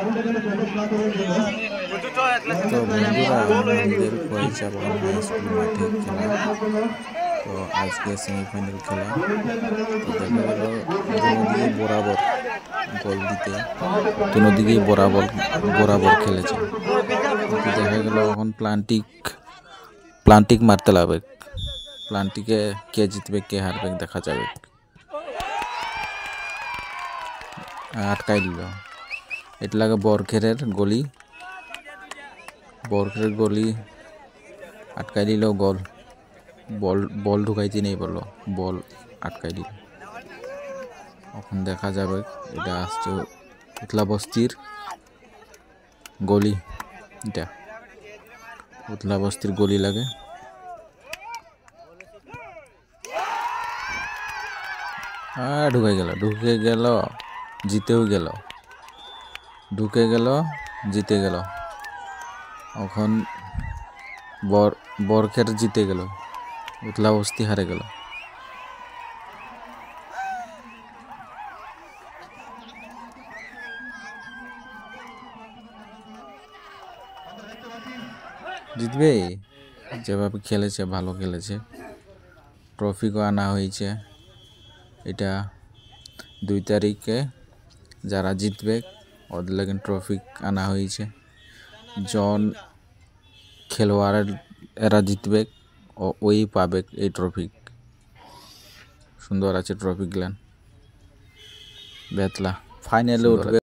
তো বন্ধুরা আমাদের কয়েচাবান হাই স্কুল মাঠে খেলা। তো আজকে সেমিফাইনাল খেলা। তো দেখা গেল দুদিকেই বরাবর গোল দিতে, দুদিকেই বরাবর খেলেছে। কিন্তু দেখা গেল এখন প্লান্টিক মারতে লাগবে। প্লান্টিকে কে জিতবে কে হারবে দেখা যাবে। আটকাই দিল, এটা লাগে বরখেরের গলি আটকাই দিল। বল ঢুকাইতে নেই বললো, বল আটকাই দিল। এখন দেখা যাবে, এটা আসছে উতলা বস্তির গলি। এটা উতলা বস্তির গলি লাগে। ঢুকে গেল জিতেও গেল, ঢুকে গেল জিতে গেল। এখন বরখের জিতে গেল, উতলা বস্তি হারে গেল। জিতবে, যেভাবে খেলেছে ভালো খেলেছে। ট্রফিও আনা হয়েছে। এটা 2 তারিখে যারা জিতবে ওদের লাগে ট্রফি আনা হয়েছে। জন খেলোয়াড় এরা জিতবে ওই পাবে এই ট্রফি। সুন্দর আছে ট্রফি গুলান। বেতলা ফাইনালে উঠবে।